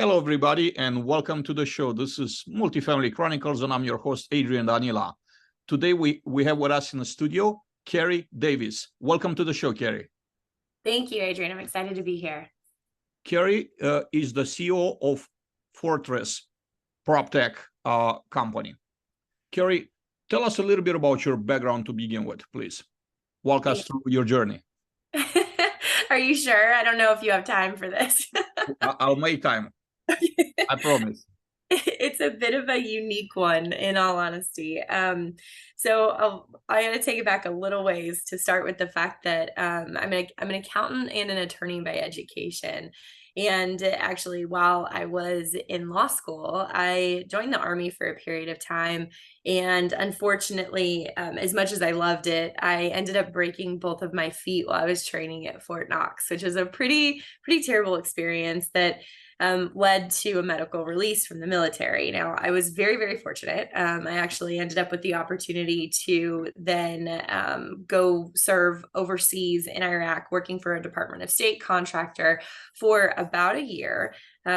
Hello, everybody, and welcome to the show. This is Multifamily Chronicles, and I'm your host, Adrian Danila. Today, we have with us in the studio, Kerri Davis. Welcome to the show, Kerri. Thank you, Adrian. I'm excited to be here. Kerri is the CEO of Fortress PropTech company. Kerri, tell us a little bit about your background to begin with, please. Walk us through your journey. Are you sure? I don't know if you have time for this. I'll make time. I promise. It's a bit of a unique one, in all honesty. So I got to take it back a little ways to start with the fact that I'm an accountant and an attorney by education. And actually, while I was in law school, I joined the Army for a period of time. And unfortunately, as much as I loved it, I ended up breaking both of my feet while I was training at Fort Knox, which is a pretty terrible experience that led to a medical release from the military. Now, I was very fortunate. I actually ended up with the opportunity to then go serve overseas in Iraq, working for a Department of State contractor for about a year.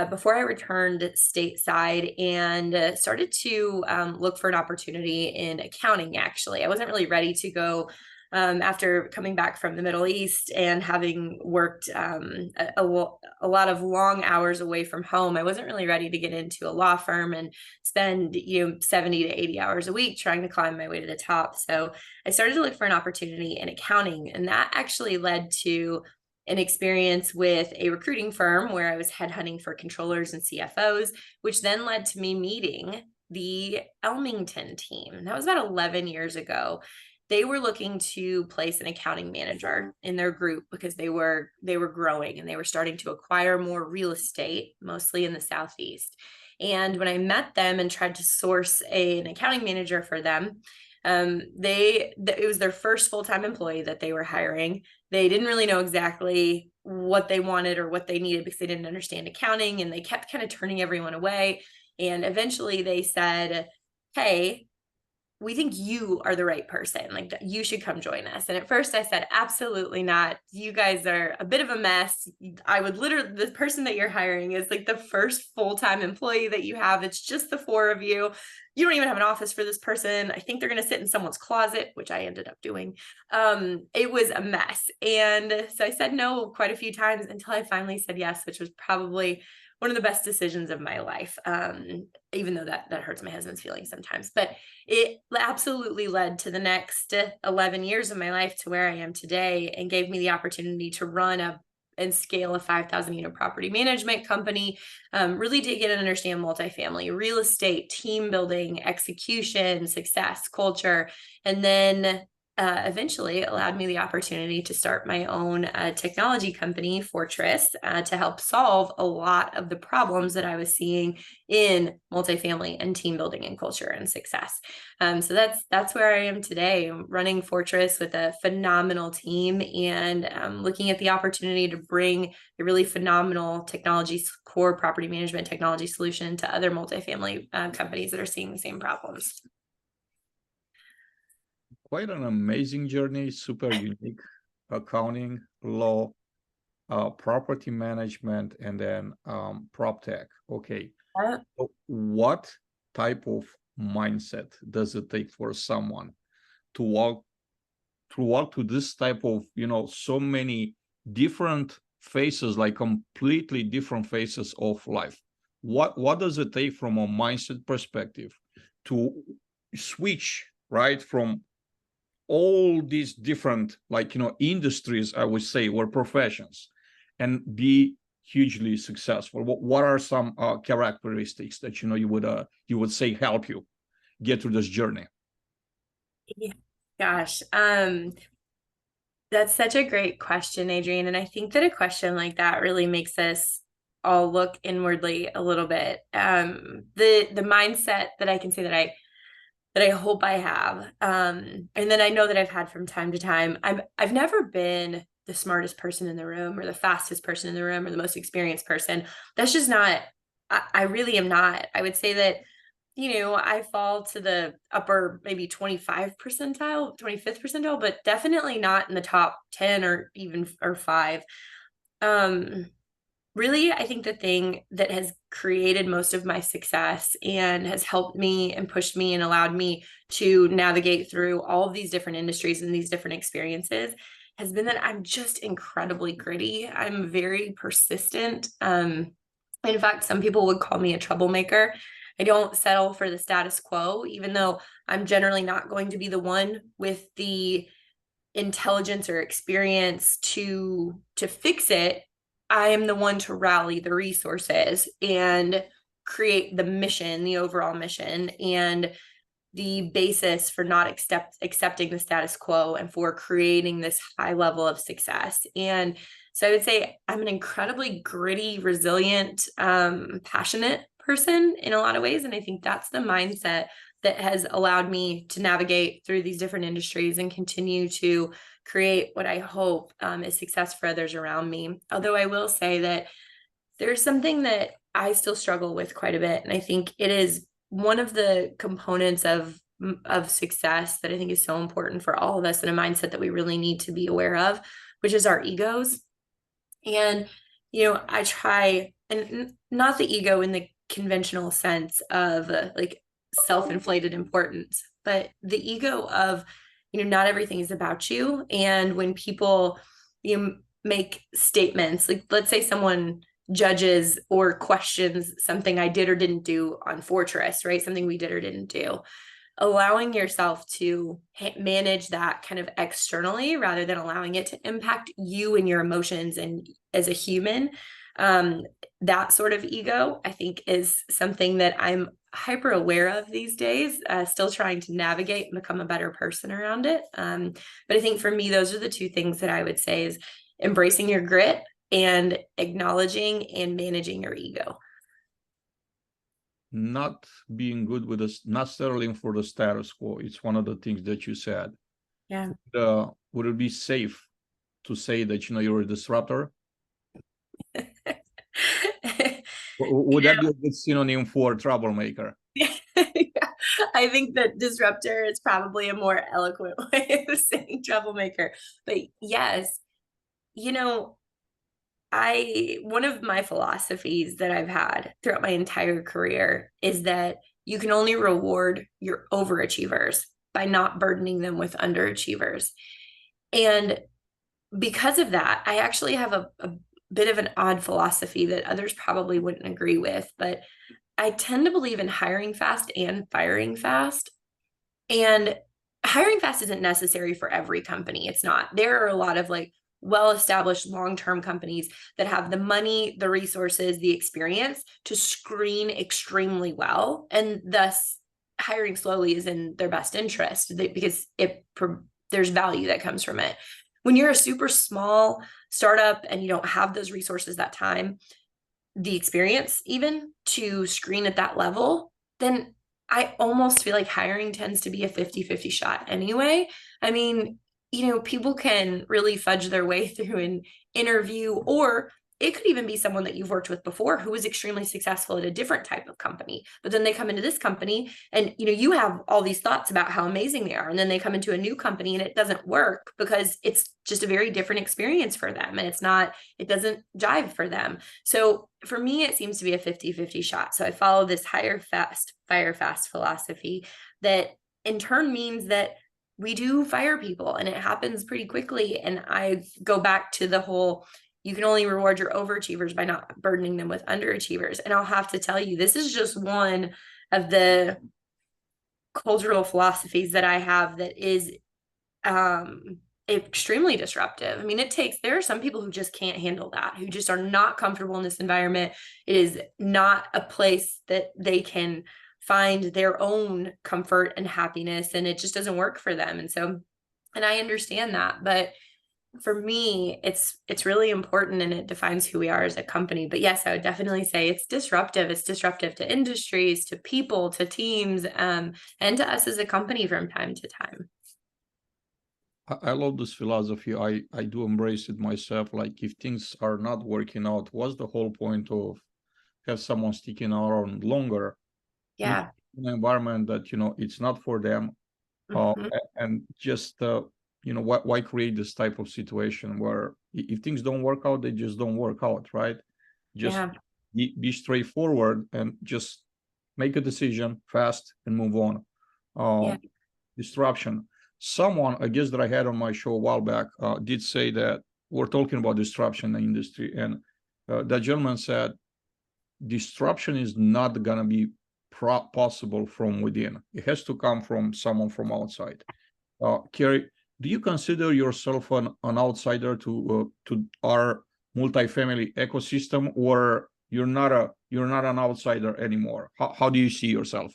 Before I returned stateside and started to look for an opportunity in accounting, actually. I wasn't really ready to go after coming back from the Middle East and having worked a lot of long hours away from home. I wasn't really ready to get into a law firm and spend 70 to 80 hours a week trying to climb my way to the top. So I started to look for an opportunity in accounting, and that actually led to an experience with a recruiting firm where I was headhunting for controllers and CFOs, which then led to me meeting the Elmington team. That was about 11 years ago. They were looking to place an accounting manager in their group because they were growing and they were starting to acquire more real estate, mostly in the Southeast. And when I met them and tried to source an accounting manager for them, it was their first full-time employee that they were hiring. They didn't really know exactly what they wanted or what they needed because they didn't understand accounting, and they kept kind of turning everyone away. And eventually they said, "Hey, we think you are the right person. Like, you should come join us." And at first I said, absolutely not. You guys are a bit of a mess. The person that you're hiring is like the first full-time employee that you have. It's just the four of you. You don't even have an office for this person. I think they're going to sit in someone's closet, which I ended up doing. It was a mess. And so I said no quite a few times until I finally said yes, which was probably one of the best decisions of my life. Even though that hurts my husband's feelings sometimes, but it absolutely led to the next 11 years of my life to where I am today, and gave me the opportunity to run and scale a 5,000 unit property management company, really dig in and understand multifamily, real estate, team building, execution, success, culture, and then eventually allowed me the opportunity to start my own technology company, Fortress, to help solve a lot of the problems that I was seeing in multifamily and team building and culture and success. So that's where I am today. I'm running Fortress with a phenomenal team, and looking at the opportunity to bring a really phenomenal technology, core property management technology solution to other multifamily companies that are seeing the same problems. Quite an amazing journey, super unique. Accounting, law, property management, and then PropTech. Okay. So what type of mindset does it take for someone to walk to this type of, so many different phases, like completely different phases of life? What does it take from a mindset perspective to switch, right, from all these different, industries, I would say, or professions, and be hugely successful? What are some characteristics that you would say help you get through this journey? Yeah. Gosh, that's such a great question, Adrian. And I think that a question like that really makes us all look inwardly a little bit. The mindset that I can say that I hope I have, and then I know that I've had from time to time. I've never been the smartest person in the room, or the fastest person in the room, or the most experienced person. That's just not. I really am not. I would say that I fall to the upper maybe 25 percentile, 25th percentile, but definitely not in the top 10 or even or 5. Um, really, I think the thing that has created most of my success and has helped me and pushed me and allowed me to navigate through all of these different industries and these different experiences has been that I'm just incredibly gritty. I'm very persistent. In fact, some people would call me a troublemaker. I don't settle for the status quo, even though I'm generally not going to be the one with the intelligence or experience to fix it. I am the one to rally the resources and create the mission, the overall mission, and the basis for not accepting the status quo and for creating this high level of success. And so I would say I'm an incredibly gritty, resilient, passionate person in a lot of ways. And I think that's the mindset that has allowed me to navigate through these different industries and continue to create what I hope is success for others around me. Although I will say that there's something that I still struggle with quite a bit. And I think it is one of the components of success that I think is so important for all of us, and a mindset that we really need to be aware of, which is our egos. And, I try, and not the ego in the conventional sense of like self-inflated importance, but the ego of, not everything is about you. And when people, make statements, like let's say someone judges or questions something I did or didn't do on Fortress, right? Something we did or didn't do. Allowing yourself to manage that kind of externally rather than allowing it to impact you and your emotions and as a human. That sort of ego, I think, is something that I'm hyper aware of these days, still trying to navigate and become a better person around it. But I think for me, those are the two things that I would say is embracing your grit and acknowledging and managing your ego. Not being good with us, not settling for the status quo. It's one of the things that you said. Yeah. Would it be safe to say that, you're a disruptor? Would that be a good synonym for troublemaker? Yeah. I think that disruptor is probably a more eloquent way of saying troublemaker. But yes, one of my philosophies that I've had throughout my entire career is that you can only reward your overachievers by not burdening them with underachievers. And because of that, I actually have a bit of an odd philosophy that others probably wouldn't agree with, but I tend to believe in hiring fast and firing fast. And hiring fast isn't necessary for every company. It's not. There are a lot of like well-established long-term companies that have the money, the resources, the experience to screen extremely well. And thus hiring slowly is in their best interest because there's value that comes from it. When you're a super small startup and you don't have those resources, that time, the experience even to screen at that level, then I almost feel like hiring tends to be a 50-50 shot anyway. I mean, people can really fudge their way through an interview, or it could even be someone that you've worked with before who was extremely successful at a different type of company, but then they come into this company and you have all these thoughts about how amazing they are, and then they come into a new company and it doesn't work because it's just a very different experience for them, and it doesn't jive for them. So for me, it seems to be a 50-50 shot. So I follow this hire fast, fire fast philosophy that in turn means that we do fire people and it happens pretty quickly. And I go back to the whole, you can only reward your overachievers by not burdening them with underachievers. And I'll have to tell you, this is just one of the cultural philosophies that I have that is extremely disruptive. I mean, there are some people who just can't handle that, who just are not comfortable in this environment. It is not a place that they can find their own comfort and happiness, and it just doesn't work for them. And I understand that, but for me, it's really important, and it defines who we are as a company. But yes, I would definitely say it's disruptive. It's disruptive to industries, to people, to teams, and to us as a company from time to time. I love this philosophy. I do embrace it myself. Like, if things are not working out, what's the whole point of have someone sticking around longer? Yeah. In an environment that it's not for them, and just why create this type of situation where if things don't work out, they just don't work out, right? Just be straightforward and just make a decision fast and move on. Disruption. Someone, I guess, that I had on my show a while back did say that we're talking about disruption in the industry, and that gentleman said disruption is not going to be possible from within. It has to come from someone from outside. Kerri, do you consider yourself an outsider to our multifamily ecosystem, or you're not an outsider anymore? How do you see yourself?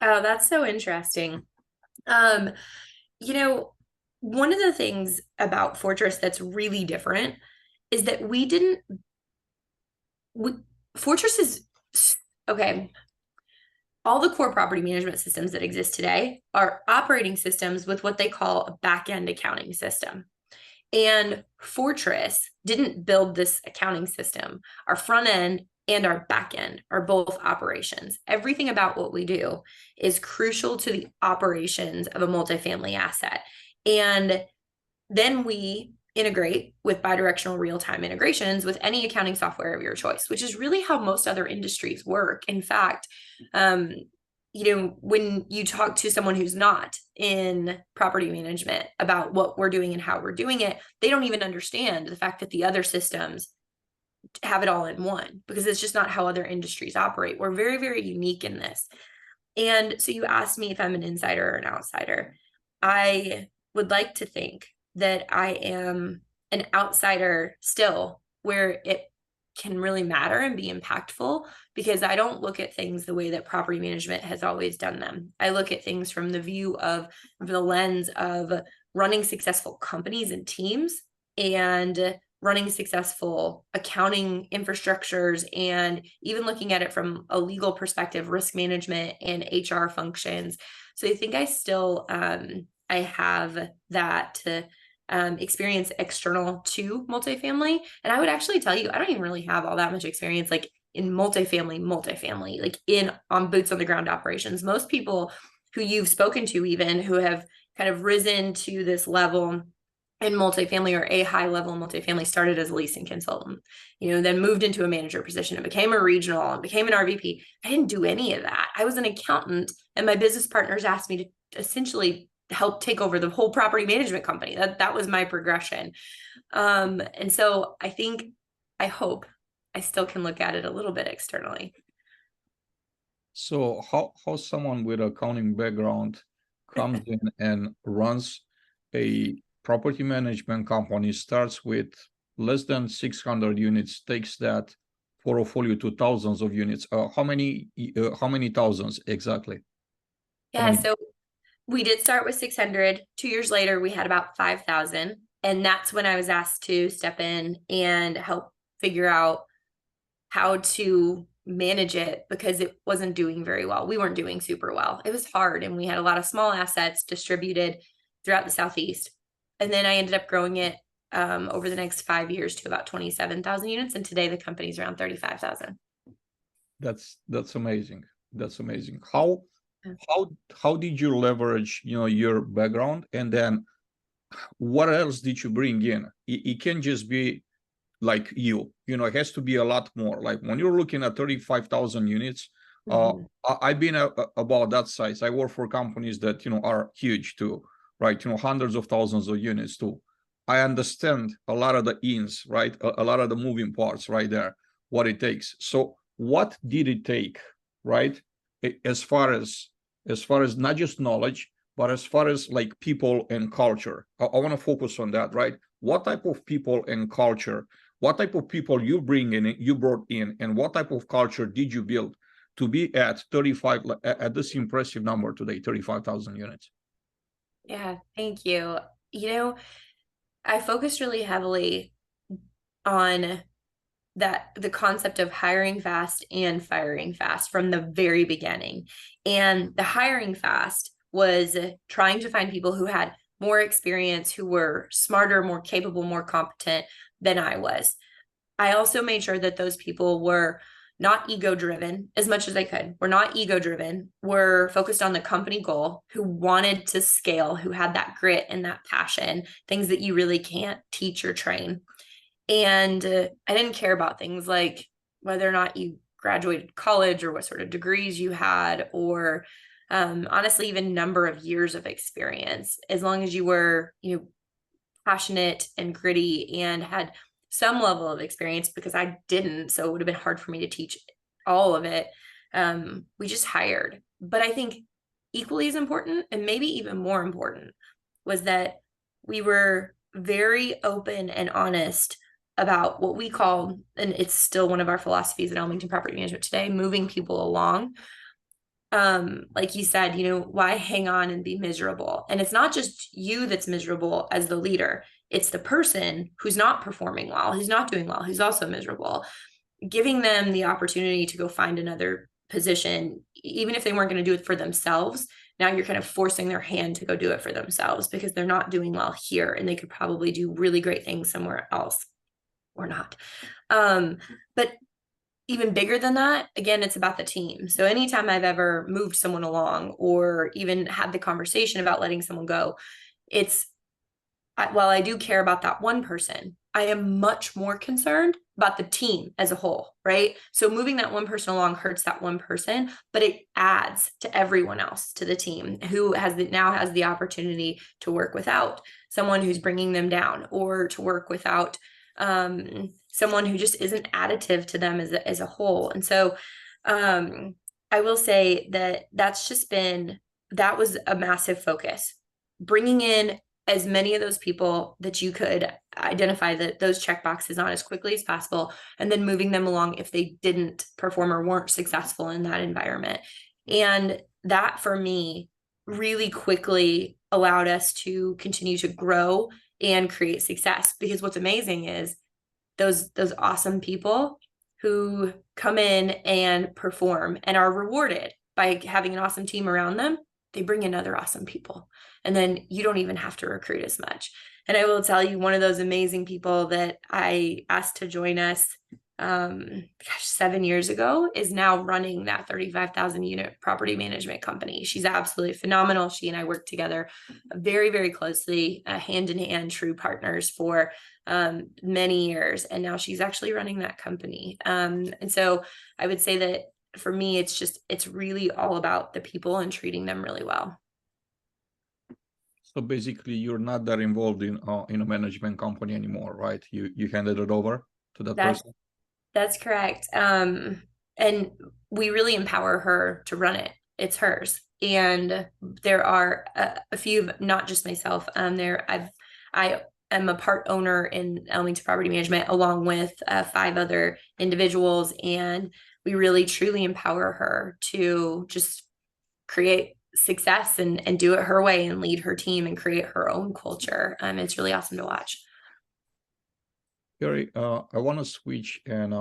Oh, that's so interesting. You know, one of the things about Fortress that's really different is that Fortress is okay. All the core property management systems that exist today are operating systems with what they call a back-end accounting system. And Fortress didn't build this accounting system. Our front end and our back end are both operations. Everything about what we do is crucial to the operations of a multifamily asset. And then we integrate with bidirectional real-time integrations with any accounting software of your choice, which is really how most other industries work. In fact, when you talk to someone who's not in property management about what we're doing and how we're doing it, they don't even understand the fact that the other systems have it all in one, because it's just not how other industries operate. We're very, very unique in this. And so you asked me if I'm an insider or an outsider. I would like to think that I am an outsider still, where it can really matter and be impactful, because I don't look at things the way that property management has always done them. I look at things from the lens of running successful companies and teams, and running successful accounting infrastructures, and even looking at it from a legal perspective, risk management and HR functions. So I think I still, I have that experience external to multifamily. And I would actually tell you, I don't even really have all that much experience like in multifamily, like on boots on the ground operations. Most people who you've spoken to, even who have kind of risen to this level in multifamily, or a high level multifamily, started as a leasing consultant, then moved into a manager position and became a regional and became an RVP. I didn't do any of that. I was an accountant, and my business partners asked me to essentially help take over the whole property management company. That was my progression. And so I hope I still can look at it a little bit externally. So how someone with accounting background comes in and runs a property management company, starts with less than 600 units, takes that portfolio to thousands of units. How many thousands exactly? So we did start with 600. 2 years later, we had about 5,000. And that's when I was asked to step in and help figure out how to manage it, because it wasn't doing very well. We weren't doing super well. It was hard. And we had a lot of small assets distributed throughout the Southeast. And then I ended up growing it over the next 5 years to about 27,000 units. And today the company's around 35,000. That's amazing. That's amazing. How did you leverage, your background, and then what else did you bring in? It can't just be like it has to be a lot more. Like when you're looking at 35,000 units, I've been about that size. I work for companies that are huge too, right? Hundreds of thousands of units too. I understand a lot of the ins, right? A lot of the moving parts right there, what it takes. So what did it take, right? As far as not just knowledge, but as far as like people and culture. I want to focus on that, right? What type of people and culture, what type of people you brought in, and what type of culture did you build to be at this impressive number today, 35,000 units? Yeah, thank you. I focused really heavily on the concept of hiring fast and firing fast from the very beginning. And the hiring fast was trying to find people who had more experience, who were smarter, more capable, more competent than I was. I also made sure that those people were not ego-driven as much as they could. We're not ego-driven. We're focused on the company goal, who wanted to scale, who had that grit and that passion, things that you really can't teach or train. And I didn't care about things like whether or not you graduated college or what sort of degrees you had, or honestly, even number of years of experience, as long as you were, passionate and gritty and had some level of experience, because I didn't, so it would have been hard for me to teach all of it. We just hired. But I think equally as important, and maybe even more important, was that we were very open and honest about what we call, and it's still one of our philosophies at Elmington Property Management today, moving people along. Like you said, why hang on and be miserable? And it's not just you that's miserable as the leader, it's the person who's not performing well, who's not doing well, who's also miserable. Giving them the opportunity to go find another position, even if they weren't going to do it for themselves. Now you're kind of forcing their hand to go do it for themselves because they're not doing well here and they could probably do really great things somewhere else, or not. But even bigger than that, again, it's about the team. So anytime I've ever moved someone along or even had the conversation about letting someone go, while I do care about that one person, I am much more concerned about the team as a whole, right? So moving that one person along hurts that one person, but it adds to everyone else, to the team who now has the opportunity to work without someone who's bringing them down, or to work without someone who just isn't additive to them as a whole. And so I will say that was a massive focus, bringing in as many of those people that you could identify those check boxes on as quickly as possible, and then moving them along if they didn't perform or weren't successful in that environment. And that, for me, really quickly allowed us to continue to grow and create success. Because what's amazing is those awesome people who come in and perform and are rewarded by having an awesome team around them, they bring in other awesome people. And then you don't even have to recruit as much. And I will tell you, one of those amazing people that I asked to join us 7 years ago is now running that 35,000 unit property management company. She's absolutely phenomenal. She and I work together very, very closely, hand in hand, true partners for many years. And now she's actually running that company. And so I would say that for me, it's really all about the people and treating them really well. So basically, you're not that involved in a management company anymore, right? You handed it over to that person. That's correct. And we really empower her to run it. It's hers. And there are a few, not just myself. I am a part owner in Elmington Property Management, along with 5 other individuals, and we really truly empower her to just create success and do it her way and lead her team and create her own culture. It's really awesome to watch. Kerri, I want to switch and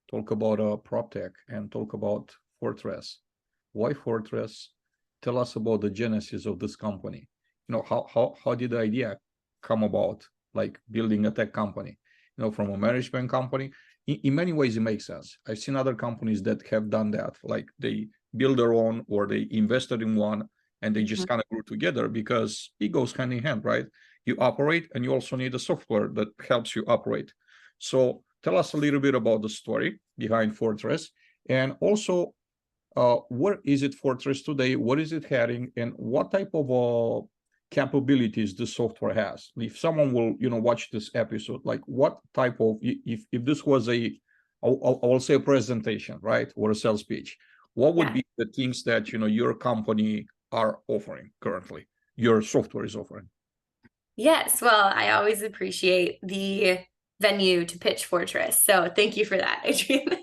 talk about PropTech and talk about Fortress. Why Fortress? Tell us about the genesis of this company. How did the idea come about, like building a tech company, from a management company? In many ways, it makes sense. I've seen other companies that have done that, like they build their own or they invested in one and they just kind of grew together, because it goes hand in hand, right? You operate and you also need a software that helps you operate. So tell us a little bit about the story behind Fortress, and also where is it Fortress today? What is it heading, and what type of capabilities the software has? If someone will, watch this episode, like what type of, if this was I will say a presentation, right, or a sales pitch, what would be the things that your company are offering currently, your software is offering? Yes, well, I always appreciate the venue to pitch Fortress, so thank you for that, Adrian.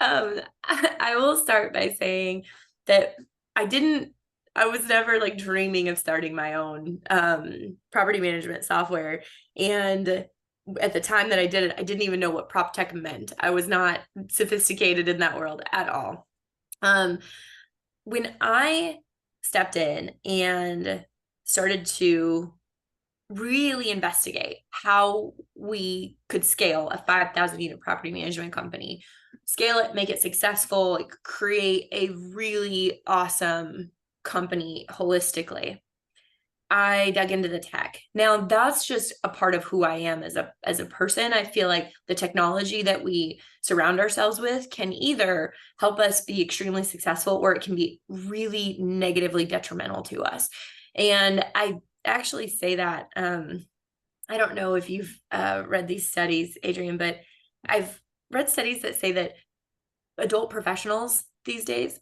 I will start by saying that I was never like dreaming of starting my own property management software. And at the time that I did it, I didn't even know what PropTech meant. I was not sophisticated in that world at all. When I stepped in and started to really investigate how we could scale a 5,000 unit property management company, scale it, make it successful, like create a really awesome company holistically, I dug into the tech. Now that's just a part of who I am as a person. I feel like the technology that we surround ourselves with can either help us be extremely successful, or it can be really negatively detrimental to us. And I actually say that, I don't know if you've read these studies, Adrian, but I've read studies that say that adult professionals these days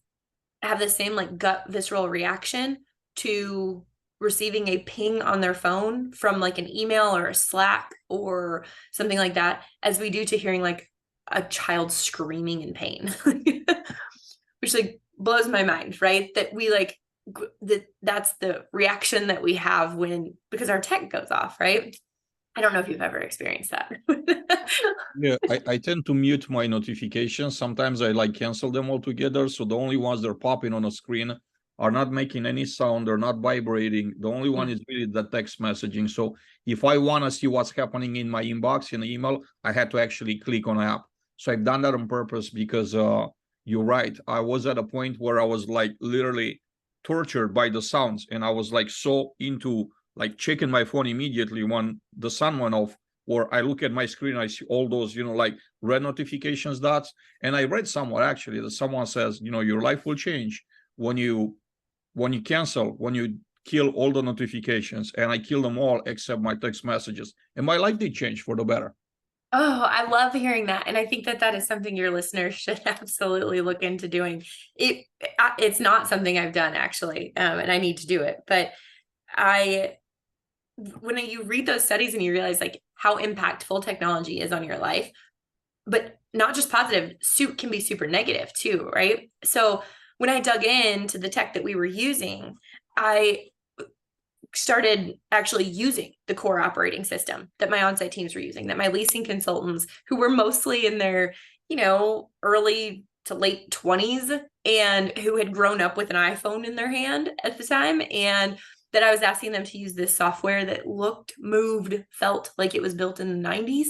have the same like gut visceral reaction to receiving a ping on their phone from like an email or a Slack or something like that as we do to hearing like a child screaming in pain. Which like blows my mind, right? That we like that's the reaction that we have when, because our tech goes off, right? I don't know if you've ever experienced that. Yeah, I tend to mute my notifications. Sometimes I like cancel them altogether. So the only ones that are popping on a screen are not making any sound, they're not vibrating. The only one is really the text messaging. So if I want to see what's happening in my inbox in the email, I had to actually click on app. So I've done that on purpose because you're right. I was at a point where I was like literally tortured by the sounds, and I was like so into like checking my phone immediately when the sun went off, or I look at my screen, I see all those, like red notifications dots. And I read somewhere actually that someone says, your life will change when you cancel, when you kill all the notifications. And I kill them all except my text messages. And my life did change for the better. Oh, I love hearing that. And I think that that is something your listeners should absolutely look into doing. It's not something I've done actually, and I need to do it. But when you read those studies and you realize like how impactful technology is on your life, but not just positive, can be super negative too, right? So when I dug into the tech that we were using, I started actually using the core operating system that my on-site teams were using, that my leasing consultants, who were mostly in their, early to late 20s and who had grown up with an iPhone in their hand at the time, and that I was asking them to use this software that looked, moved, felt like it was built in the 90s.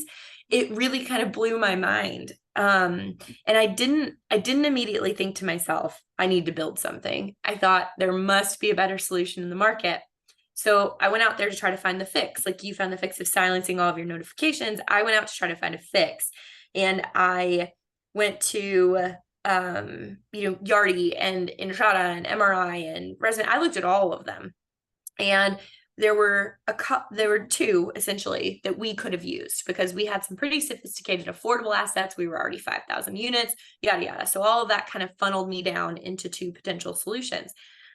It really kind of blew my mind. And I didn't immediately think to myself, I need to build something. I thought there must be a better solution in the market. So I went out there to try to find the fix. Like you found the fix of silencing all of your notifications. I went out to try to find a fix. And I went to Yardi and Intrada and MRI and Resident. I looked at all of them. And there were two essentially that we could have used because we had some pretty sophisticated, affordable assets. We were already 5,000 units, yada, yada. So all of that kind of funneled me down into two potential solutions.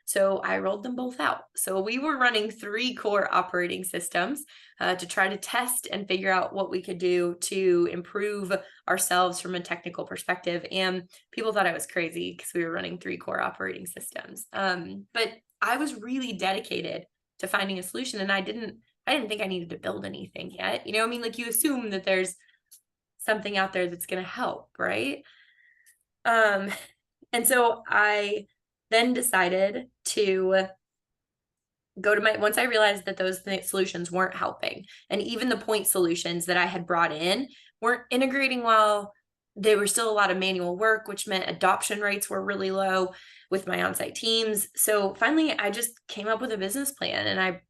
So I rolled them both out. So we were running 3 core operating systems to try to test and figure out what we could do to improve ourselves from a technical perspective. And people thought I was crazy because we were running 3 core operating systems. But I was really dedicated to finding a solution, and I didn't think I needed to build anything yet. Like you assume that there's something out there that's going to help, right? And so I then decided to go to once I realized that those solutions weren't helping, and even the point solutions that I had brought in weren't integrating well. There were still a lot of manual work, which meant adoption rates were really low with my on-site teams. So finally, I just came up with a business plan, and I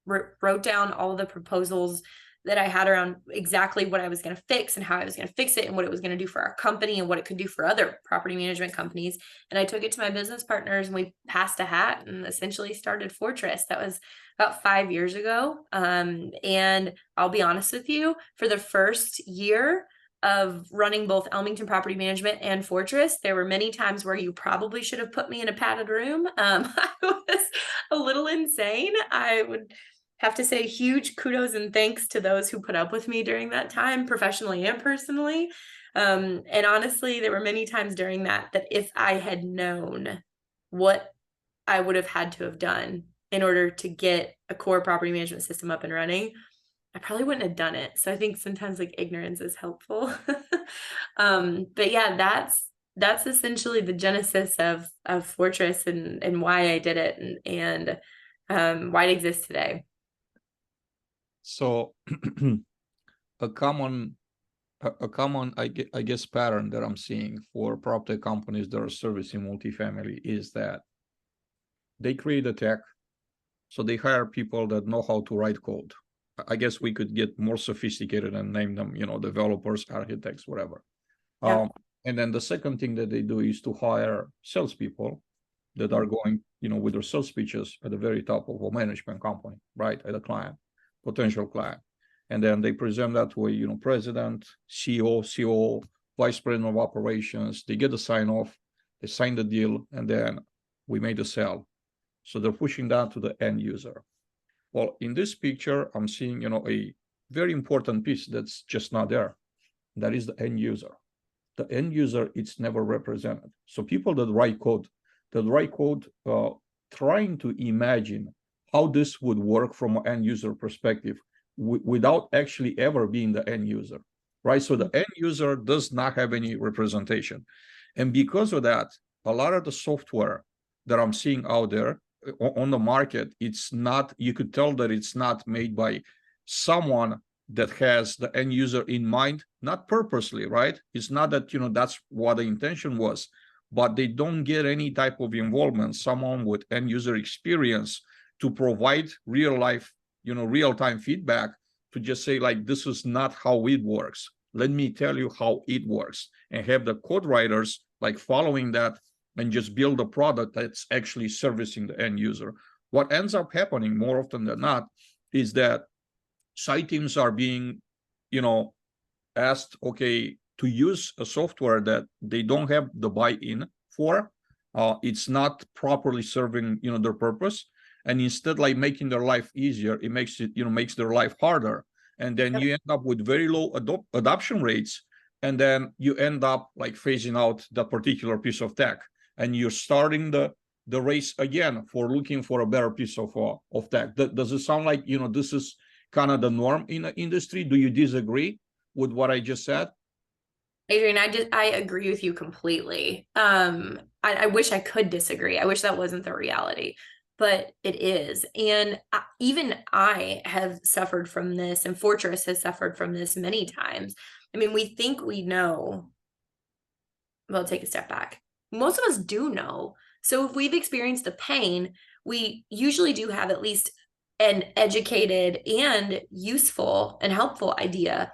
wrote down all of the proposals that I had around exactly what I was going to fix and how I was going to fix it and what it was going to do for our company and what it could do for other property management companies. And I took it to my business partners, and we passed a hat and essentially started Fortress. That was about 5 years ago. And I'll be honest with you, for the first year of running both Elmington Property Management and Fortress, there were many times where you probably should have put me in a padded room. I was a little insane. I would have to say huge kudos and thanks to those who put up with me during that time, professionally and personally. And honestly, there were many times during that if I had known what I would have had to have done in order to get a core property management system up and running, I probably wouldn't have done it. So I think sometimes like ignorance is helpful. But yeah, that's essentially the genesis of Fortress and why I did it and why it exists today. So a common I guess pattern that I'm seeing for PropTech companies that are servicing multifamily is that they create a tech, So they hire people that know how to write code. I guess we could get more sophisticated and name them, developers, architects, whatever. Yeah. And then the second thing that they do is to hire salespeople that are going, with their sales pitches at the very top of a management company, right, at a client, potential client. And then they present that to a, president, CEO, COO, vice president of operations. They get the sign off, they sign the deal, and then we made a sale. So they're pushing that to the end user. Well, in this picture, I'm seeing, a very important piece that's just not there. That is the end user. The end user, it's never represented. So people that write code trying to imagine how this would work from an end user perspective without actually ever being the end user, right? So the end user does not have any representation. And because of that, a lot of the software that I'm seeing out there on the market, it's not, you could tell that it's not made by someone that has the end user in mind, not purposely, right? It's not that, that's what the intention was, but they don't get any type of involvement, someone with end user experience to provide real life, real-time feedback to just say, like, this is not how it works. Let me tell you how it works, and have the code writers like following that and just build a product that's actually servicing the end user. What ends up happening more often than not is that site teams are being, asked, okay, to use a software that they don't have the buy-in for. It's not properly serving, their purpose. And instead, like making their life easier, it makes their life harder. And then you end up with very low adoption rates. And then you end up like phasing out that particular piece of tech. And you're starting the race again for looking for a better piece of tech. Does it sound like, this is kind of the norm in the industry? Do you disagree with what I just said? Adrian, I agree with you completely. I wish I could disagree. I wish that wasn't the reality, but it is. And even I have suffered from this, and Fortress has suffered from this many times. I mean, we think we know. Well, take a step back. Most of us do know. So if we've experienced the pain, we usually do have at least an educated and useful and helpful idea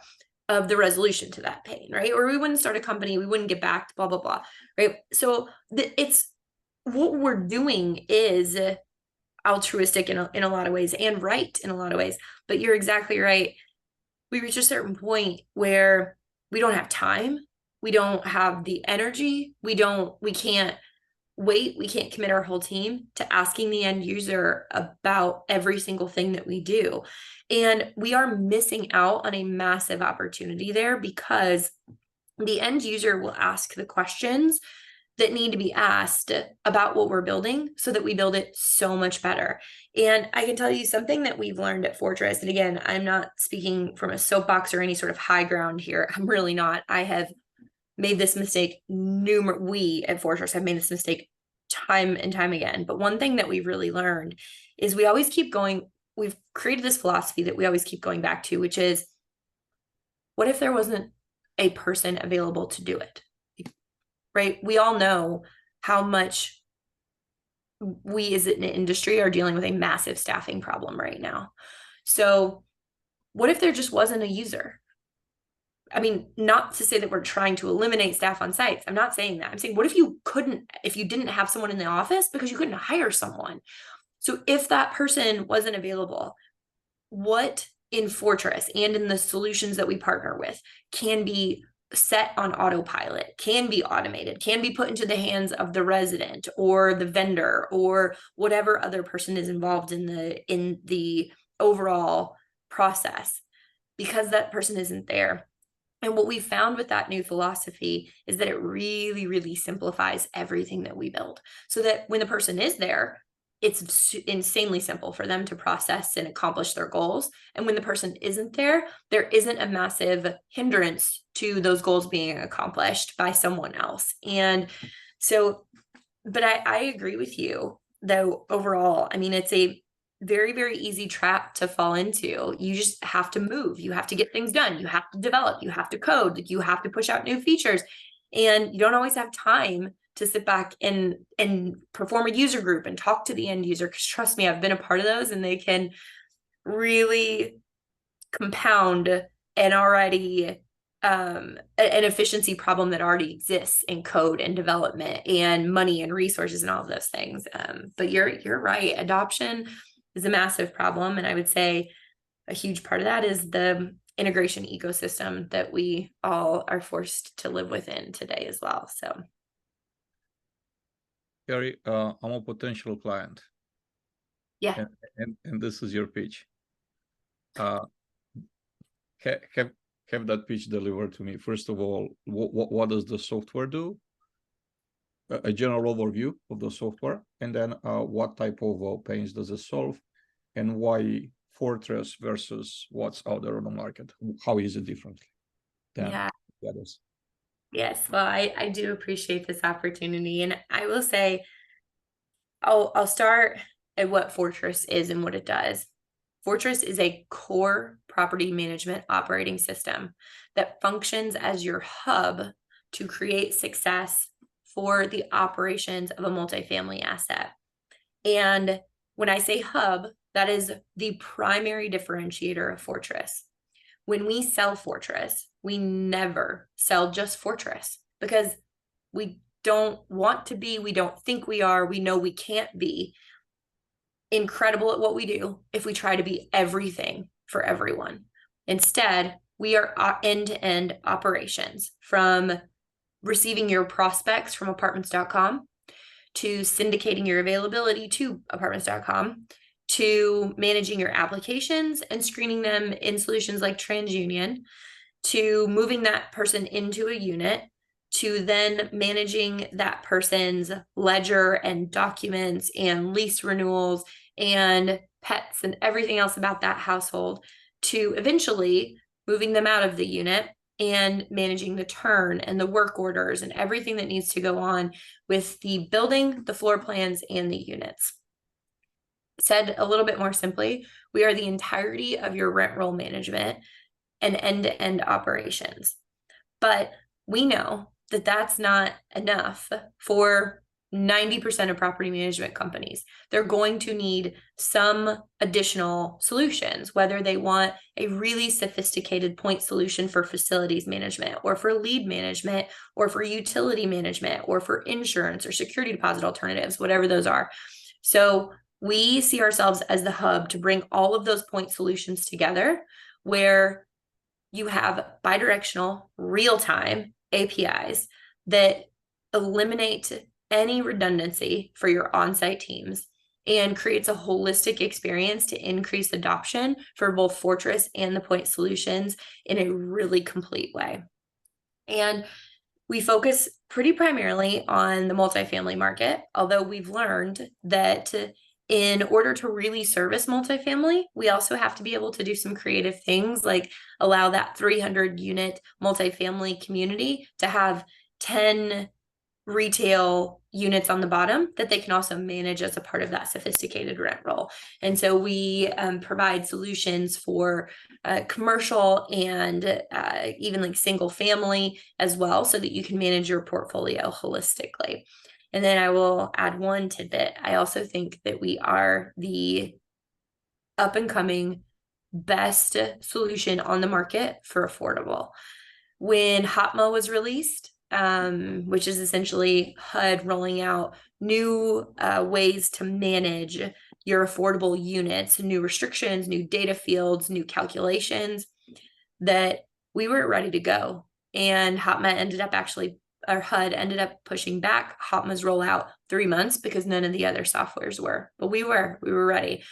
of the resolution to that pain, right? Or we wouldn't start a company, we wouldn't get backed, blah, blah, blah, right? So it's what we're doing is altruistic in a lot of ways and right in a lot of ways. But you're exactly right. We reach a certain point where we don't have time. We don't have the energy. We can't wait. We can't commit our whole team to asking the end user about every single thing that we do. And we are missing out on a massive opportunity there, because the end user will ask the questions that need to be asked about what we're building so that we build it so much better. And I can tell you something that we've learned at Fortress. And again, I'm not speaking from a soapbox or any sort of high ground here. I'm really not. I have made this mistake. We at Fortress have made this mistake time and time again. But one thing that we've really learned is we always keep going. We've created this philosophy that we always keep going back to, which is, what if there wasn't a person available to do it? Right? We all know how much we as an industry are dealing with a massive staffing problem right now. So what if there just wasn't a user? I mean, not to say that we're trying to eliminate staff on sites. I'm not saying that. I'm saying, what if you didn't have someone in the office because you couldn't hire someone? So if that person wasn't available, what in Fortress and in the solutions that we partner with can be set on autopilot, can be automated, can be put into the hands of the resident or the vendor or whatever other person is involved in the overall process, because that person isn't there. And what we found with that new philosophy is that it really, really simplifies everything that we build, so that when the person is there, it's insanely simple for them to process and accomplish their goals. And when the person isn't there, there isn't a massive hindrance to those goals being accomplished by someone else. And so, but I agree with you, though, overall. I mean, it's a very, very easy trap to fall into. You just have to move. You have to get things done. You have to develop. You have to code. You have to push out new features. And you don't always have time to sit back and perform a user group and talk to the end user. Because trust me, I've been a part of those, and they can really compound an already an efficiency problem that already exists in code and development and money and resources and all of those things. But you're right. Adoption is a massive problem. And I would say a huge part of that is the integration ecosystem that we all are forced to live within today as well. So, Kerri, I'm a potential client. Yeah. And this is your pitch. Have that pitch delivered to me. First of all, what does the software do? A general overview of the software, and then what type of pains does it solve, and why Fortress versus what's out there on the market? How is it different than the others? Yes, well, I do appreciate this opportunity, and I will say, I'll start at what Fortress is and what it does. Fortress is a core property management operating system that functions as your hub to create success for the operations of a multifamily asset. And when I say hub, that is the primary differentiator of Fortress. When we sell Fortress, we never sell just Fortress, because we don't want to be, we don't think we are, we know we can't be incredible at what we do if we try to be everything for everyone. Instead, we are end-to-end operations, from receiving your prospects from apartments.com to syndicating your availability to apartments.com, to managing your applications and screening them in solutions like TransUnion, to moving that person into a unit, to then managing that person's ledger and documents and lease renewals and pets and everything else about that household, to eventually moving them out of the unit and managing the turn and the work orders and everything that needs to go on with the building, the floor plans, and the units. Said a little bit more simply, we are the entirety of your rent roll management and end-to-end operations. But we know that that's not enough for 90% of property management companies. They're going to need some additional solutions, whether they want a really sophisticated point solution for facilities management, or for lead management, or for utility management, or for insurance or security deposit alternatives, whatever those are. So we see ourselves as the hub to bring all of those point solutions together, where you have bidirectional, real-time APIs that eliminate any redundancy for your on-site teams and creates a holistic experience to increase adoption for both Fortress and the point solutions in a really complete way. And we focus pretty primarily on the multifamily market, although we've learned that in order to really service multifamily, we also have to be able to do some creative things, like allow that 300 unit multifamily community to have 10 retail units on the bottom that they can also manage as a part of that sophisticated rent roll. And so we provide solutions for commercial and even like single family as well, so that you can manage your portfolio holistically. And then I will add one tidbit. I also think that we are the up and coming best solution on the market for affordable. When HOTMA was released, which is essentially HUD rolling out new ways to manage your affordable units, new restrictions, new data fields, new calculations, that we were ready to go. And HOTMA ended up HUD ended up pushing back HOTMA's rollout 3 months because none of the other softwares were. But we were ready,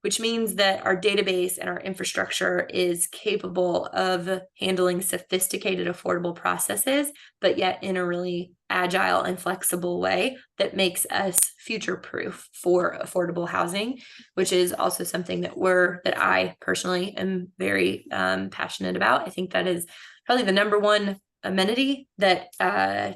which means that our database and our infrastructure is capable of handling sophisticated, affordable processes, but yet in a really agile and flexible way that makes us future-proof for affordable housing, which is also something that I personally am very passionate about. I think that is probably the number one amenity that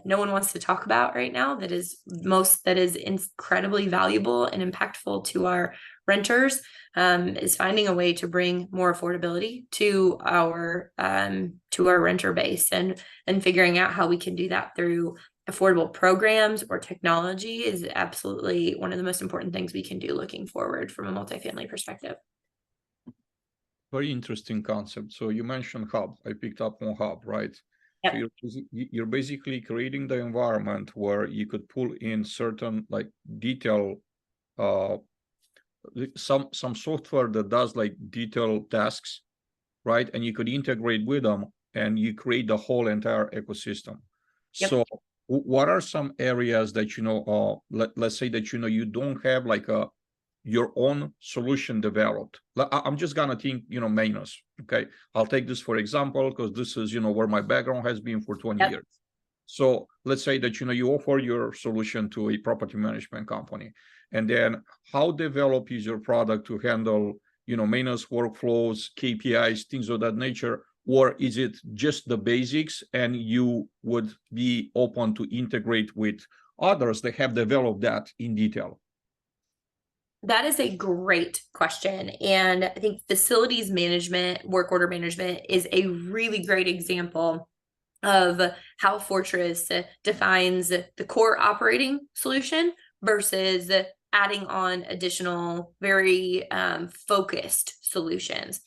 no one wants to talk about right now, that is incredibly valuable and impactful to our renters, is finding a way to bring more affordability to our renter base, and figuring out how we can do that through affordable programs or technology is absolutely one of the most important things we can do looking forward from a multifamily perspective. Very interesting concept. So you mentioned hub. I picked up on hub, right? Yep. So you're basically creating the environment where you could pull in certain like detail, some software that does like detailed tasks, right? And you could integrate with them, and you create the whole entire ecosystem. Yep. So what are some areas that let's say that you don't have like your own solution developed? I'm just gonna think maintenance. Okay, I'll take this for example because this is where my background has been for 20 Yep. years. So let's say that you offer your solution to a property management company, and then how develop is your product to handle maintenance workflows, KPIs, things of that nature, or is it just the basics and you would be open to integrate with others that have developed that in detail? That is a great question. And I think facilities management, work order management is a really great example of how Fortress defines the core operating solution versus adding on additional very focused solutions.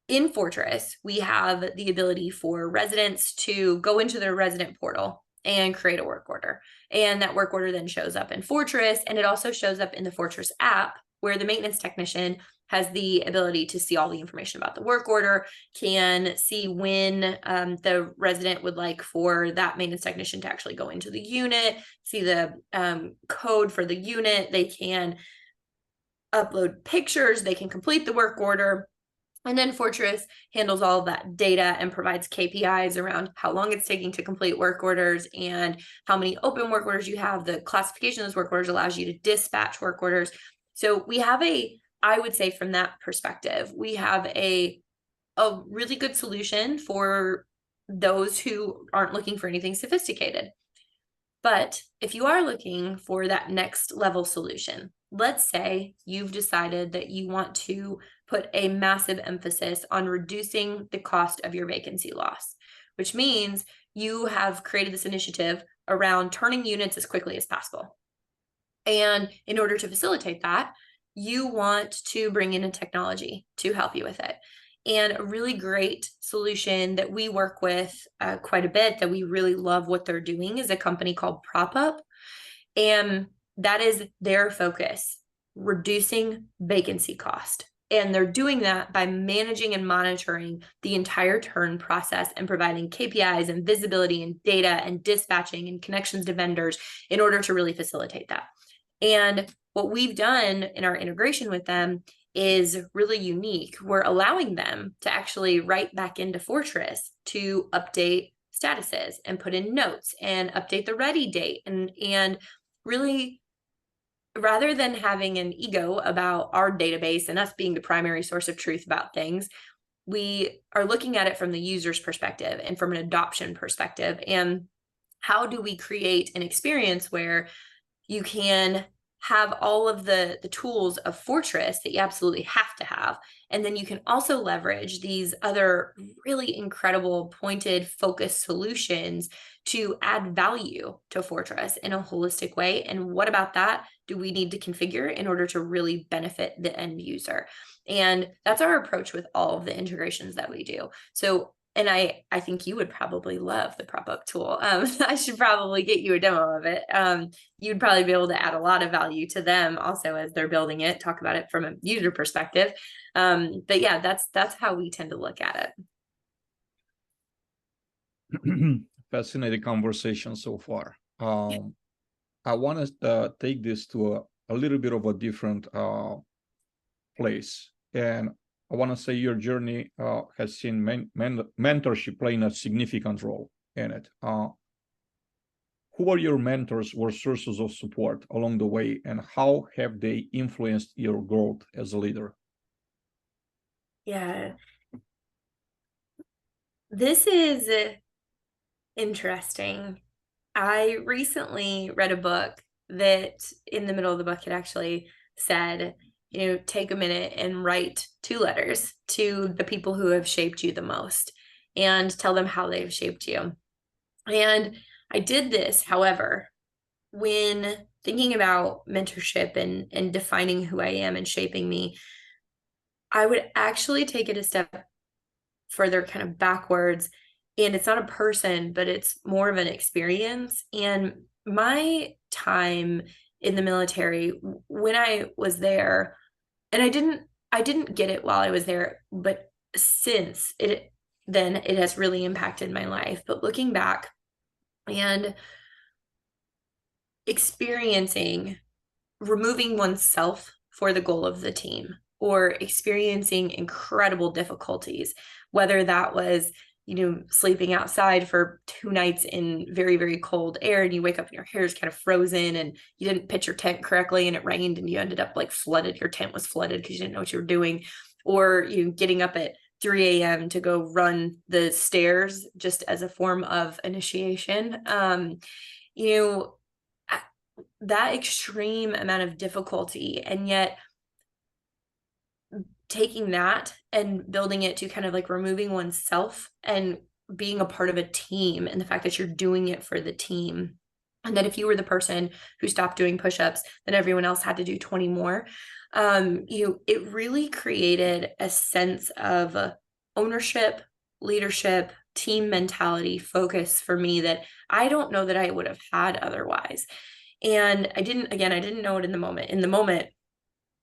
In Fortress, we have the ability for residents to go into their resident portal and create a work order. And that work order then shows up in Fortress, and it also shows up in the Fortress app, where the maintenance technician has the ability to see all the information about the work order, can see when the resident would like for that maintenance technician to actually go into the unit, see the code for the unit. They can upload pictures, they can complete the work order. And then Fortress handles all of that data and provides KPIs around how long it's taking to complete work orders and how many open work orders you have. The classification of those work orders allows you to dispatch work orders. So we have I would say from that perspective, we have a really good solution for those who aren't looking for anything sophisticated. But if you are looking for that next level solution, let's say you've decided that you want to put a massive emphasis on reducing the cost of your vacancy loss, which means you have created this initiative around turning units as quickly as possible. And in order to facilitate that, you want to bring in a technology to help you with it. And a really great solution that we work with quite a bit, that we really love what they're doing, is a company called PropUp. And that is their focus, reducing vacancy cost. And they're doing that by managing and monitoring the entire turn process and providing KPIs and visibility and data and dispatching and connections to vendors in order to really facilitate that. And what we've done in our integration with them is really unique. We're allowing them to actually write back into Fortress to update statuses and put in notes and update the ready date. And really, rather than having an ego about our database and us being the primary source of truth about things, we are looking at it from the user's perspective and from an adoption perspective. And how do we create an experience where you can have all of the tools of Fortress that you absolutely have to have, and then you can also leverage these other really incredible pointed focused solutions to add value to Fortress in a holistic way? And what about that do we need to configure in order to really benefit the end user? And that's our approach with all of the integrations that we do. So, and I think you would probably love the PropUp tool. I should probably get you a demo of it. You'd probably be able to add a lot of value to them also as they're building it, talk about it from a user perspective. But yeah, that's how we tend to look at it. Fascinating conversation so far. I want to take this to a little bit of a different place. And I want to say your journey has seen mentorship playing a significant role in it. Who are your mentors or sources of support along the way, and how have they influenced your growth as a leader? Yeah. This is interesting. I recently read a book that in the middle of the book, it actually said, take a minute and write 2 letters to the people who have shaped you the most and tell them how they've shaped you. And I did this, however, when thinking about mentorship and defining who I am and shaping me, I would actually take it a step further, kind of backwards. And it's not a person, but it's more of an experience. And my time in the military, when I was there, and I didn't get it while I was there, but since it, then it has really impacted my life. But looking back and experiencing removing oneself for the goal of the team, or experiencing incredible difficulties, whether that was, sleeping outside for 2 nights in very, very cold air, and you wake up and your hair is kind of frozen, and you didn't pitch your tent correctly and it rained and you ended up like flooded. Your tent was flooded because you didn't know what you were doing, or you getting up at 3 a.m. to go run the stairs just as a form of initiation. You know, that extreme amount of difficulty, and yet taking that and building it to kind of like removing oneself and being a part of a team, and the fact that you're doing it for the team, and that if you were the person who stopped doing push-ups, then everyone else had to do 20 more. It really created a sense of ownership, leadership, team mentality, focus for me that I don't know that I would have had otherwise. And I didn't know it in the moment. In the moment,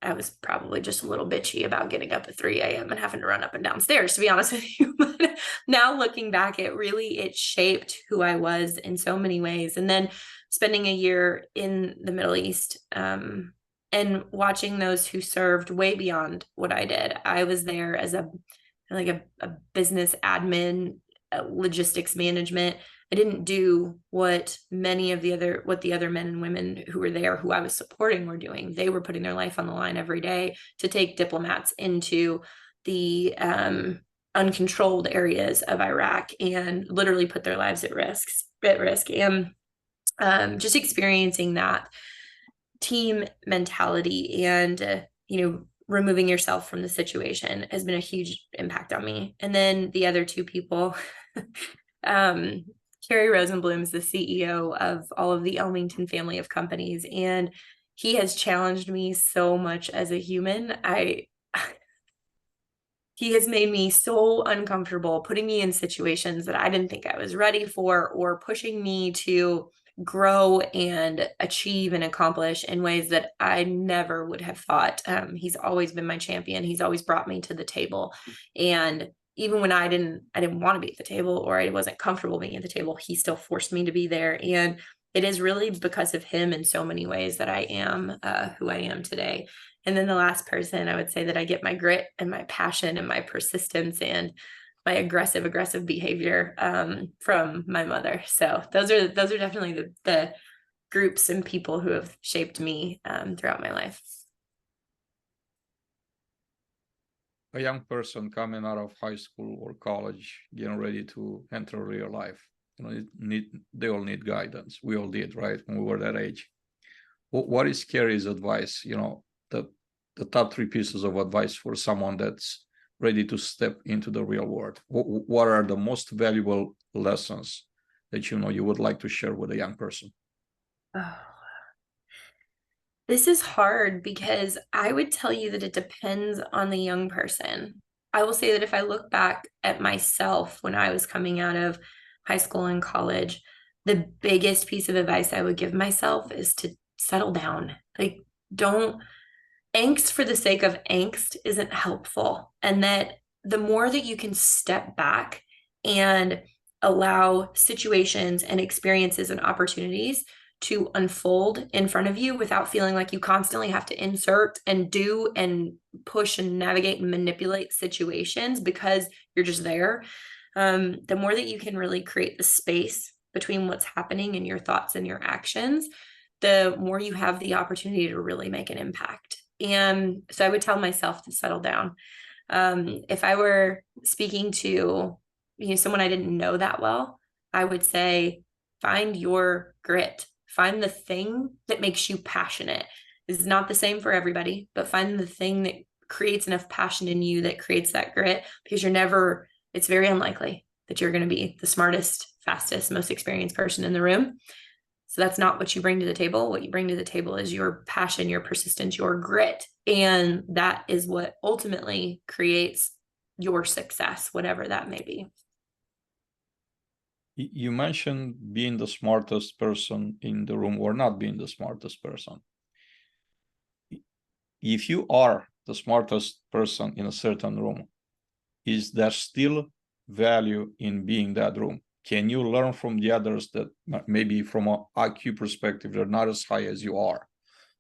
I was probably just a little bitchy about getting up at 3 a.m. and having to run up and down stairs, to be honest with you. But now looking back, it shaped who I was in so many ways. And then spending a year in the Middle East, and watching those who served way beyond what I did. I was there as a business admin, logistics management. I didn't do what the other men and women who were there, who I was supporting, were doing. They were putting their life on the line every day to take diplomats into the uncontrolled areas of Iraq and literally put their lives at risk. And just experiencing that team mentality and removing yourself from the situation has been a huge impact on me. And then the other two people, Kerri Rosenblum is the CEO of all of the Elmington family of companies, and he has challenged me so much as a human. He has made me so uncomfortable, putting me in situations that I didn't think I was ready for, or pushing me to grow and achieve and accomplish in ways that I never would have thought. He's always been my champion. He's always brought me to the table. And even when I didn't want to be at the table, or I wasn't comfortable being at the table, he still forced me to be there. And it is really because of him in so many ways that I am who I am today. And then the last person, I would say that I get my grit and my passion and my persistence and my aggressive behavior from my mother. So those are definitely the groups and people who have shaped me throughout my life. A young person coming out of high school or college, getting ready to enter real life, they all need guidance. We all did, right, when we were that age. What is Kerri's advice? The top 3 pieces of advice for someone that's ready to step into the real world. What are the most valuable lessons that you would like to share with a young person? Oh. This is hard, because I would tell you that it depends on the young person. I will say that if I look back at myself when I was coming out of high school and college, the biggest piece of advice I would give myself is to settle down. Like, don't angst for the sake of angst isn't helpful. And that the more that you can step back and allow situations and experiences and opportunities to unfold in front of you without feeling like you constantly have to insert and do and push and navigate and manipulate situations because you're just there, the more that you can really create the space between what's happening and your thoughts and your actions, the more you have the opportunity to really make an impact. And so I would tell myself to settle down. If I were speaking to someone I didn't know that well, I would say, find your grit. Find the thing that makes you passionate. This is not the same for everybody, but find the thing that creates enough passion in you that creates that grit, because it's very unlikely that you're going to be the smartest, fastest, most experienced person in the room. So that's not what you bring to the table. What you bring to the table is your passion, your persistence, your grit. And that is what ultimately creates your success, whatever that may be. You mentioned being the smartest person in the room or not being the smartest person. If you are the smartest person in a certain room, is there still value in being that room? Can you learn from the others that maybe from an IQ perspective, they're not as high as you are,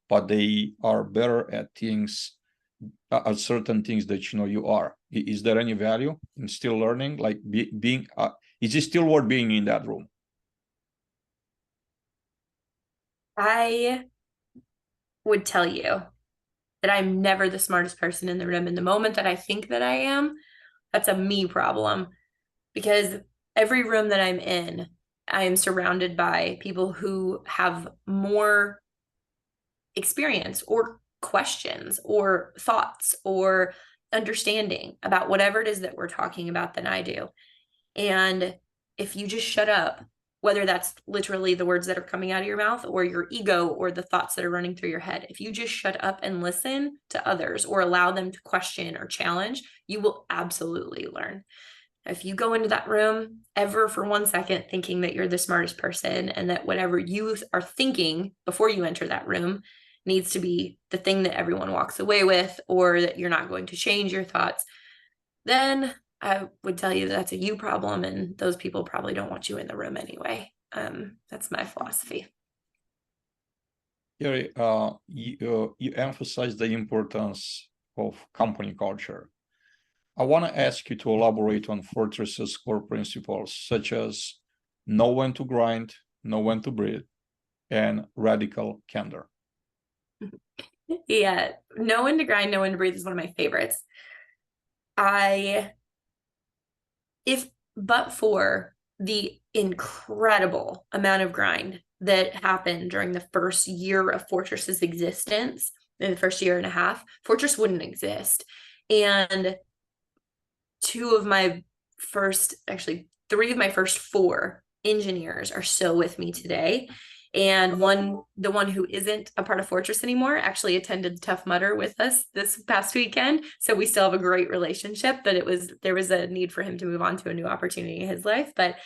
but they are better at things, at certain things that you know you are? Is there any value in still learning? Like being, is it still worth being in that room? I would tell you that I'm never the smartest person in the room. In the moment that I think that I am, that's a me problem, because every room that I'm in, I am surrounded by people who have more experience or questions or thoughts or understanding about whatever it is that we're talking about than I do. And if you just shut up, whether that's literally the words that are coming out of your mouth or your ego or the thoughts that are running through your head, if you just shut up and listen to others or allow them to question or challenge, you will absolutely learn. If you go into that room ever for 1 second thinking that you're the smartest person and that whatever you are thinking before you enter that room needs to be the thing that everyone walks away with, or that you're not going to change your thoughts, then I would tell you that's a you problem, and those people probably don't want you in the room anyway. That's my philosophy. Kerri, you emphasize the importance of company culture. I want to ask you to elaborate on Fortress's core principles, such as know when to grind, know when to breathe, and radical candor. Yeah, know when to grind, know when to breathe is one of my favorites. But for the incredible amount of grind that happened during the first year of Fortress's existence, in the first year and a half, Fortress wouldn't exist. And three of my first four engineers are still with me today. And the one who isn't a part of Fortress anymore actually attended Tough Mudder with us this past weekend. So we still have a great relationship, but there was a need for him to move on to a new opportunity in his life. But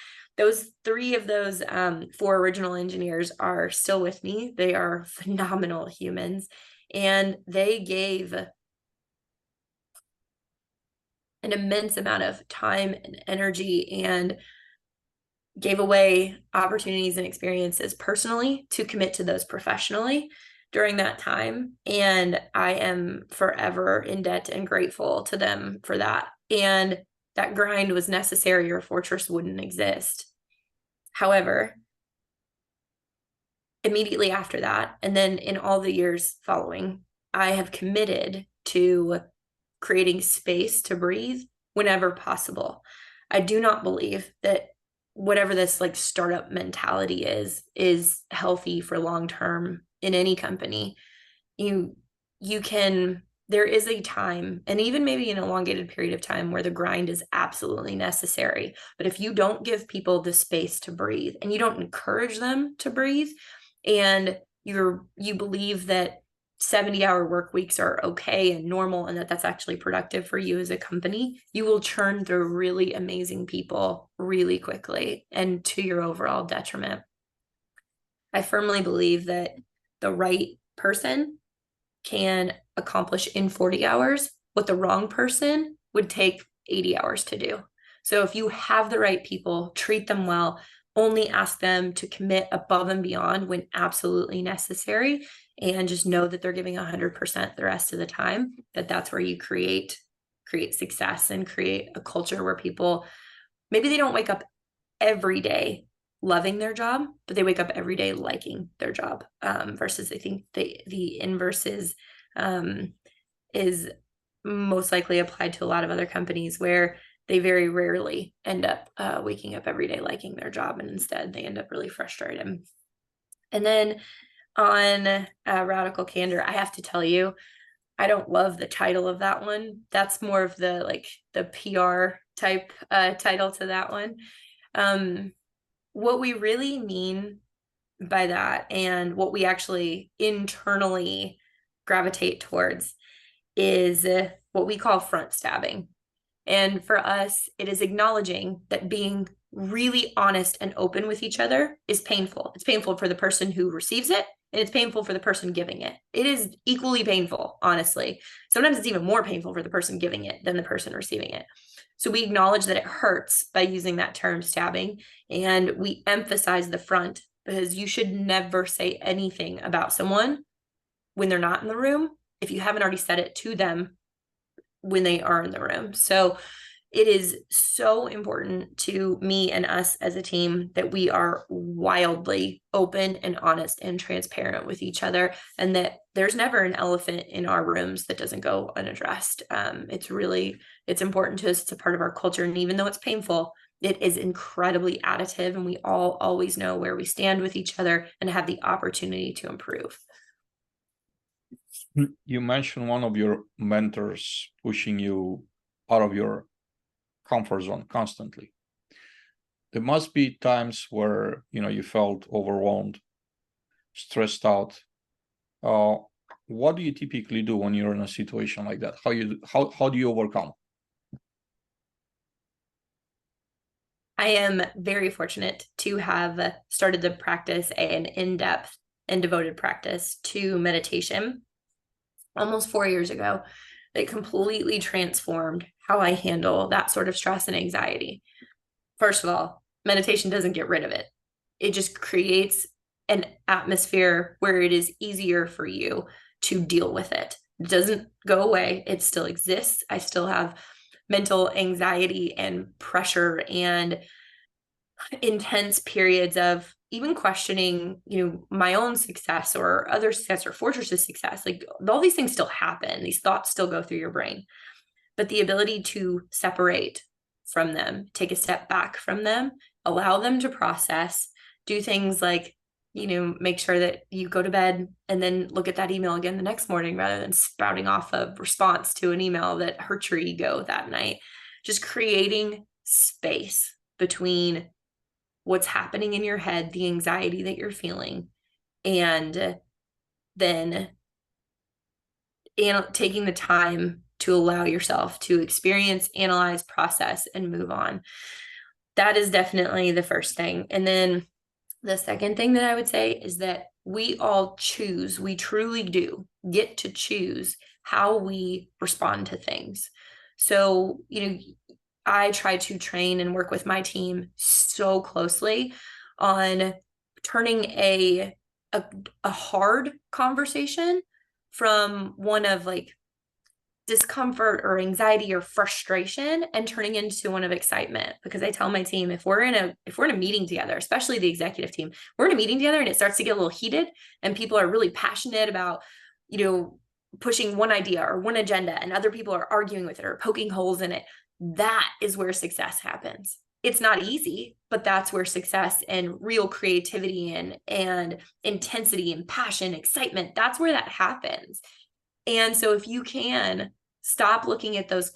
three of those four original engineers are still with me. They are phenomenal humans, and they gave an immense amount of time and energy and gave away opportunities and experiences personally to commit to those professionally during that time. And I am forever in debt and grateful to them for that. And that grind was necessary, or Fortress wouldn't exist. However, immediately after that, and then in all the years following, I have committed to creating space to breathe whenever possible. I do not believe that whatever this like startup mentality is healthy for long term in any company. There is a time, and even maybe an elongated period of time, where the grind is absolutely necessary. But if you don't give people the space to breathe, and you don't encourage them to breathe, and you believe that 70-hour work weeks are okay and normal, and that's actually productive for you as a company, you will churn through really amazing people really quickly and to your overall detriment. I firmly believe that the right person can accomplish in 40 hours what the wrong person would take 80 hours to do. So if you have the right people, treat them well, only ask them to commit above and beyond when absolutely necessary, and just know that they're giving 100% the rest of the time, that's where you create success and create a culture where people, maybe they don't wake up every day loving their job, but they wake up every day liking their job, versus I think the inverse is most likely applied to a lot of other companies, where they very rarely end up waking up every day liking their job, and instead they end up really frustrated. And then on radical candor, I have to tell you, I don't love the title of that one. That's more of the PR type title to that one. What we really mean by that, and what we actually internally gravitate towards, is what we call front stabbing. And for us, it is acknowledging that being really honest and open with each other is painful. It's painful for the person who receives it, and it's painful for the person giving it. It is equally painful, honestly. Sometimes it's even more painful for the person giving it than the person receiving it. So we acknowledge that it hurts by using that term stabbing, and we emphasize the front, because you should never say anything about someone when they're not in the room if you haven't already said it to them when they are in the room. So it is so important to me and us as a team that we are wildly open and honest and transparent with each other, and that there's never an elephant in our rooms that doesn't go unaddressed. It's important to us. It's a part of our culture. And even though it's painful, it is incredibly additive, and we all always know where we stand with each other and have the opportunity to improve. You mentioned one of your mentors pushing you out of your comfort zone constantly. There must be times where you felt overwhelmed, stressed out. What do you typically do when you're in a situation like that? How do you overcome? I am very fortunate to have started the practice, an in-depth and devoted practice to meditation almost 4 years ago. That completely transformed how I handle that sort of stress and anxiety. First of all, meditation doesn't get rid of it. It just creates an atmosphere where it is easier for you to deal with it. It doesn't go away. It still exists. I still have mental anxiety and pressure and intense periods of even questioning, my own success or other success or Fortress's success. Like, all these things still happen. These thoughts still go through your brain. But the ability to separate from them, take a step back from them, allow them to process, do things like, make sure that you go to bed and then look at that email again the next morning, rather than spouting off a response to an email that hurt your ego that night. Just creating space between what's happening in your head, the anxiety that you're feeling, and then taking the time to allow yourself to experience, analyze, process, and move on. That is definitely the first thing. And then the second thing that I would say is that we all choose, we truly do get to choose how we respond to things. So, I try to train and work with my team so closely on turning a hard conversation from one of like discomfort or anxiety or frustration and turning into one of excitement. Because I tell my team, if we're in a meeting together, especially the executive team, we're in a meeting together and it starts to get a little heated and people are really passionate about, pushing one idea or one agenda, and other people are arguing with it or poking holes in it, that is where success happens. It's not easy, but that's where success and real creativity and intensity and passion, excitement, that's where that happens. And so if you can stop looking at those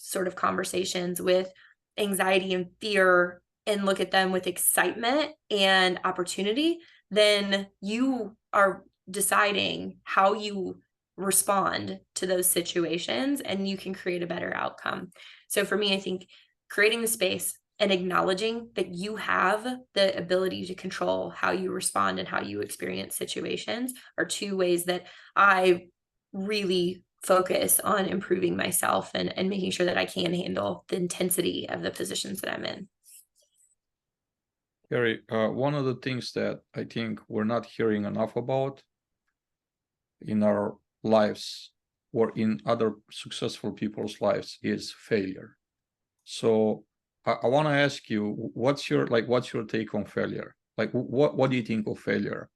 sort of conversations with anxiety and fear and look at them with excitement and opportunity, then you are deciding how you respond to those situations, and you can create a better outcome. So for me, I think creating the space and acknowledging that you have the ability to control how you respond and how you experience situations are two ways that I really focus on improving myself and making sure that I can handle the intensity of the positions that I'm in. Kerri, one of the things that I think we're not hearing enough about in our lives or in other successful people's lives is failure. So I want to ask you, what's your take on failure? Like, what do you think of failure?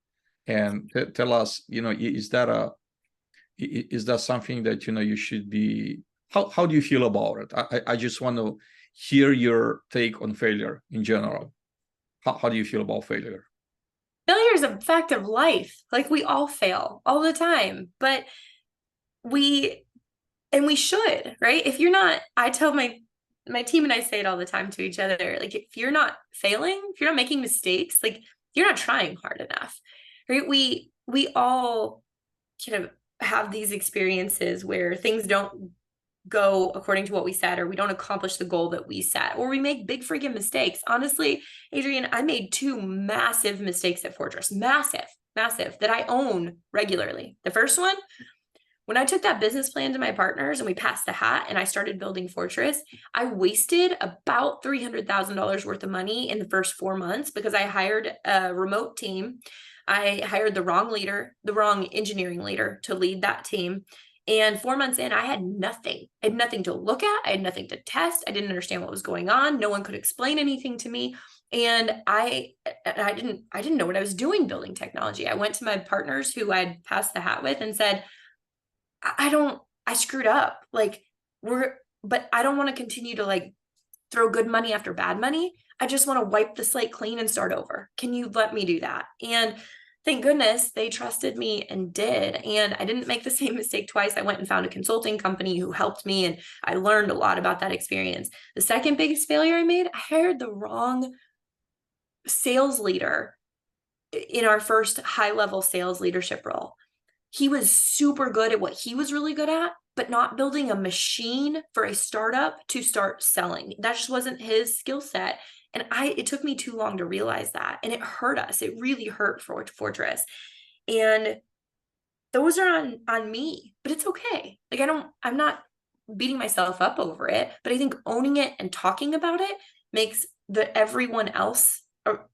And tell us, is that something that you should be? How do you feel about it? I just want to hear your take on failure in general. How do you feel about failure? Failure is a fact of life. Like, we all fail all the time, but we should, right? If you're not, I tell my my team and I say it all the time to each other. Like, if you're not failing, if you're not making mistakes, like, you're not trying hard enough, right? We all kind of have these experiences where things don't go according to what we said, or we don't accomplish the goal that we set, or we make big freaking mistakes. Honestly, Adrian, I made 2 massive mistakes at Fortress, massive, that I own regularly. The first one, when I took that business plan to my partners and we passed the hat and I started building Fortress, I wasted about $300,000 worth of money in the first 4 months because I hired a remote team. I hired the wrong leader, the wrong engineering leader to lead that team. And 4 months in, I had nothing. I had nothing to look at. I had nothing to test. I didn't understand what was going on. No one could explain anything to me. And I didn't know what I was doing building technology. I went to my partners who I'd passed the hat with and said, I screwed up. Like, but I don't want to continue to like throw good money after bad money. I just want to wipe the slate clean and start over. Can you let me do that? And thank goodness they trusted me and did. And I didn't make the same mistake twice. I went and found a consulting company who helped me, and I learned a lot about that experience. The second biggest failure I made, I hired the wrong sales leader in our first high-level sales leadership role. He was super good at what he was really good at, but not building a machine for a startup to start selling. That just wasn't his skill set. And it took me too long to realize that. And it hurt us. It really hurt Fortress. And those are on me, but it's okay. Like, I'm not beating myself up over it, but I think owning it and talking about it makes everyone else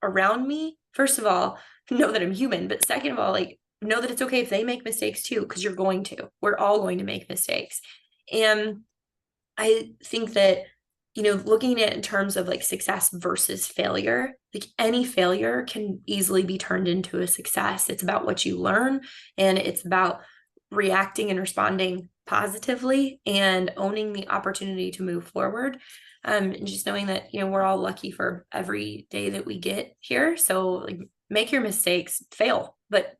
around me, first of all, know that I'm human, but second of all, like, know that it's okay if they make mistakes too, because you're going to. We're all going to make mistakes. And I think that, looking at it in terms of like success versus failure, like any failure can easily be turned into a success. It's about what you learn, and it's about reacting and responding positively and owning the opportunity to move forward. And just knowing that, we're all lucky for every day that we get here. So like, make your mistakes, fail, but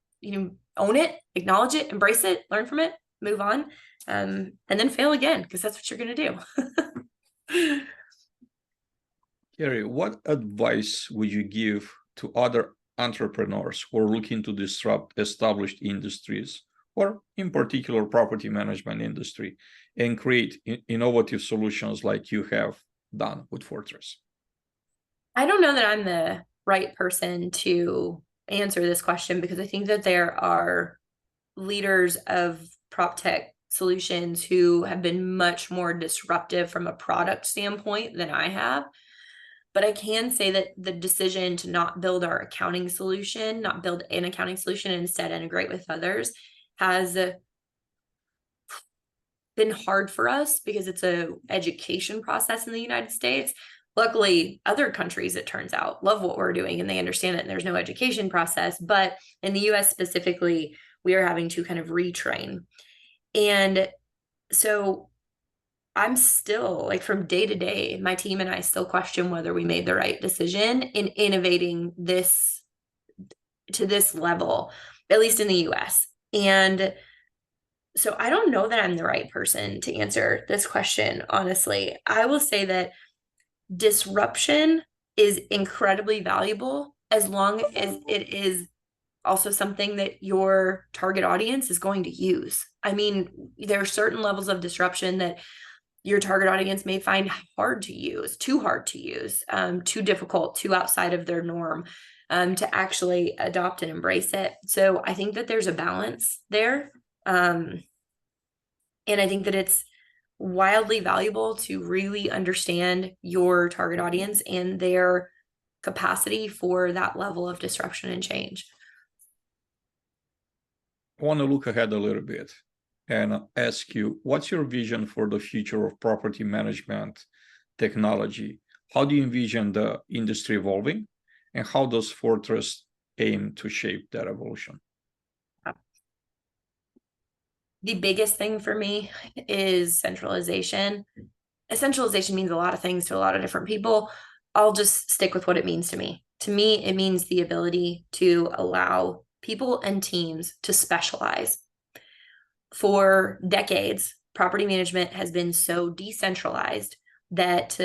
own it, acknowledge it, embrace it, learn from it, move on, and then fail again, because that's what you're going to do. Kerri, what advice would you give to other entrepreneurs who are looking to disrupt established industries, or in particular property management industry, and create innovative solutions like you have done with Fortress? I don't know that I'm the right person to answer this question, because I think that there are leaders of PropTech solutions who have been much more disruptive from a product standpoint than I have. But I can say that the decision to not build an accounting solution and instead integrate with others has been hard for us, because it's an education process in the United States. Luckily, other countries, it turns out, love what we're doing and they understand it, and there's no education process. But in the US specifically, we are having to kind of retrain. And so I'm still, like, from day to day, my team and I still question whether we made the right decision in innovating this to this level, at least in the US. And so I don't know that I'm the right person to answer this question, honestly. I will say that disruption is incredibly valuable as long as it is also something that your target audience is going to use. I mean, there are certain levels of disruption that your target audience may find hard to use, too hard to use, too difficult, too outside of their norm, to actually adopt and embrace it. So I think that there's a balance there. And I think that it's wildly valuable to really understand your target audience and their capacity for that level of disruption and change. I want to look ahead a little bit and ask you, what's your vision for the future of property management technology? How do you envision the industry evolving, and how does Fortress aim to shape that evolution? The biggest thing for me is centralization. Centralization means a lot of things to a lot of different people. I'll just stick with what it means to me. To me, it means the ability to allow people and teams to specialize. For decades, property management has been so decentralized that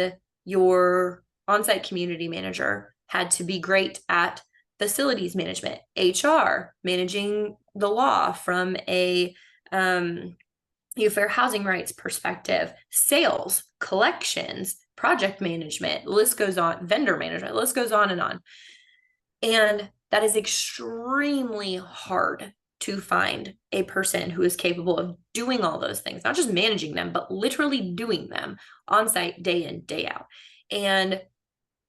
your on-site community manager had to be great at facilities management, HR, managing the law from a fair housing rights perspective, sales, collections, project management, the list goes on, vendor management, the list goes on and on. And that is extremely hard to find a person who is capable of doing all those things, not just managing them, but literally doing them on site day in, day out. And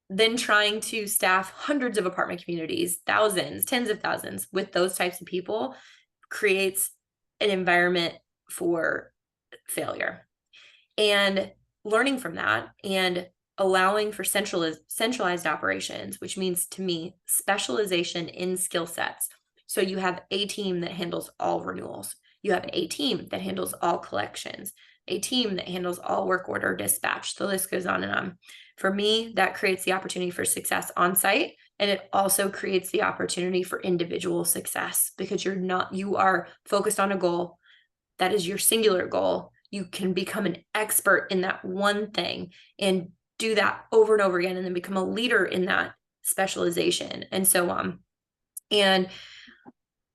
then trying to staff hundreds of apartment communities, thousands, tens of thousands with those types of people creates an environment for failure. And learning from that and allowing for centralized operations, which means to me specialization in skill sets. So you have a team that handles all renewals. You have a team that handles all collections, a team that handles all work order dispatch. The list goes on and on. For me, that creates the opportunity for success on site. And it also creates the opportunity for individual success because you are focused on a goal. That is your singular goal. You can become an expert in that one thing and do that over and over again, and then become a leader in that specialization and so on. And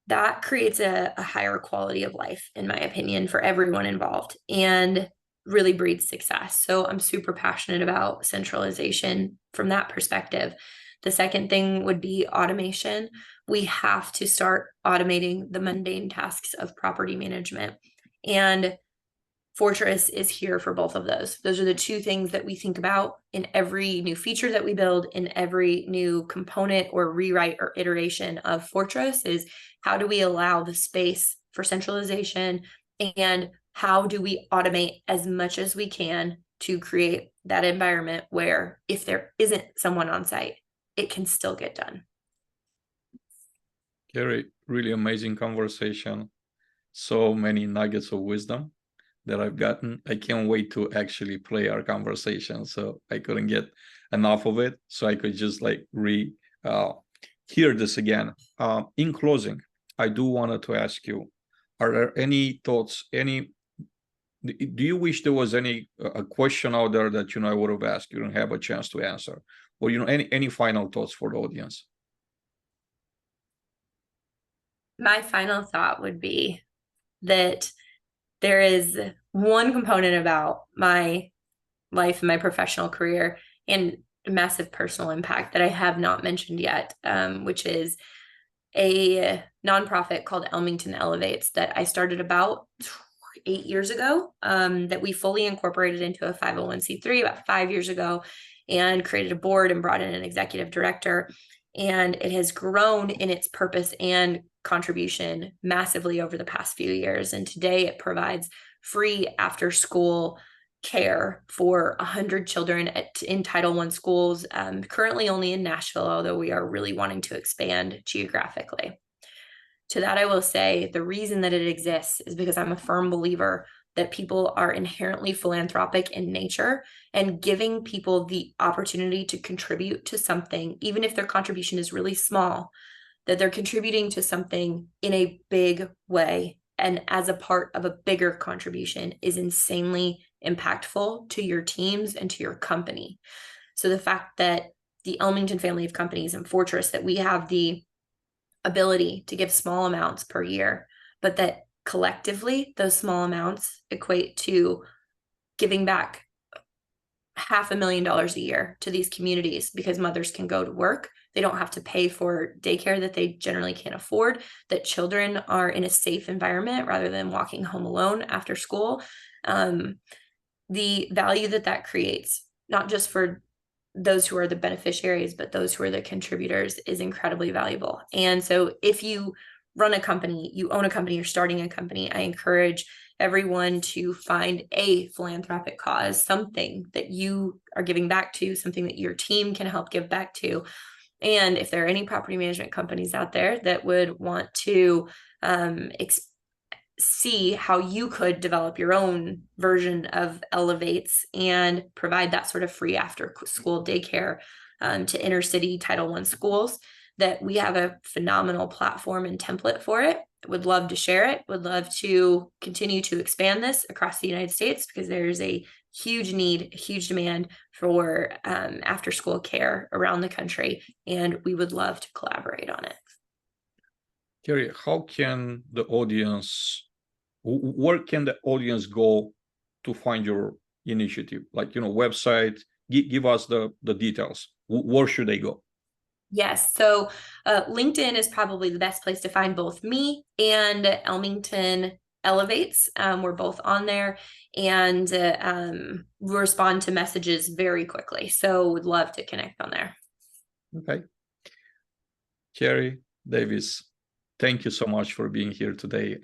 that creates a higher quality of life, in my opinion, for everyone involved and really breeds success. So I'm super passionate about centralization from that perspective. The second thing would be automation. We have to start automating the mundane tasks of property management. And Fortress is here for both of those. Those are the two things that we think about in every new feature that we build, in every new component or rewrite or iteration of Fortress is how do we allow the space for centralization and how do we automate as much as we can to create that environment where if there isn't someone on site, it can still get done. Kerri, really amazing conversation. So many nuggets of wisdom that I've gotten. I can't wait to actually play our conversation. So I couldn't get enough of it. So I could just like hear this again. In closing, I do wanted to ask you, are there any thoughts, do you wish there was a question out there that, I would have asked, you don't have a chance to answer? Or, any final thoughts for the audience? My final thought would be that there is one component about my life and my professional career and massive personal impact that I have not mentioned yet, which is a nonprofit called Elmington Elevates that I started about 8 years ago, that we fully incorporated into a 501c3 about 5 years ago and created a board and brought in an executive director. And it has grown in its purpose and contribution massively over the past few years. And today it provides free after school care for 100 children in Title I schools, currently only in Nashville, although we are really wanting to expand geographically. To that, I will say the reason that it exists is because I'm a firm believer that people are inherently philanthropic in nature, and giving people the opportunity to contribute to something, even if their contribution is really small, that they're contributing to something in a big way and as a part of a bigger contribution is insanely impactful to your teams and to your company. So the fact that the Elmington family of companies and Fortress, that we have the ability to give small amounts per year, but that collectively those small amounts equate to giving back $500,000 a year to these communities because mothers can go to work. They don't have to pay for daycare that they generally can't afford, that children are in a safe environment rather than walking home alone after school. The value that creates, not just for those who are the beneficiaries, but those who are the contributors, is incredibly valuable. And so if you run a company, you own a company, you're starting a company, I encourage everyone to find a philanthropic cause, something that you are giving back to, something that your team can help give back to. And if there are any property management companies out there that would want to see how you could develop your own version of Elevates and provide that sort of free after school daycare to inner city Title I schools, that we have a phenomenal platform and template for it. Would love to share it, would love to continue to expand this across the United States because there's a huge need, huge demand for after school care around the country, and we would love to collaborate on it. Kerri, how can the audience, where can the audience go to find your initiative? Like, website, give us the details. Where should they go? Yes. So LinkedIn is probably the best place to find both me and Elmington Elevates. We're both on there, and respond to messages very quickly. So would love to connect on there. Okay. Kerri Davis, thank you so much for being here today.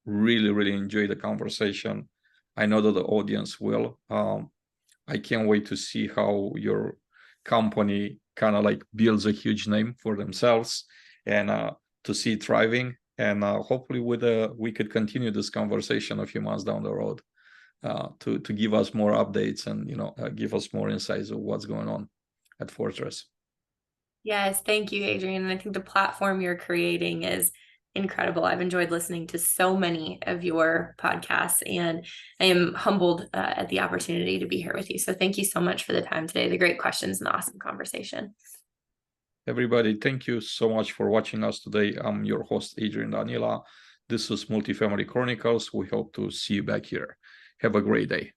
Really, really enjoy the conversation. I know that the audience will. I can't wait to see how your company kind of like builds a huge name for themselves, and to see it thriving. And hopefully we could continue this conversation a few months down the road, to give us more updates and give us more insights of what's going on at Fortress. Yes, thank you, Adrian. And I think the platform you're creating is incredible. I've enjoyed listening to so many of your podcasts, and I am humbled at the opportunity to be here with you. So thank you so much for the time today, the great questions, and the awesome conversation. Everybody, thank you so much for watching us today. I'm your host, Adrian Danila. This is Multifamily Chronicles. We hope to see you back here. Have a great day.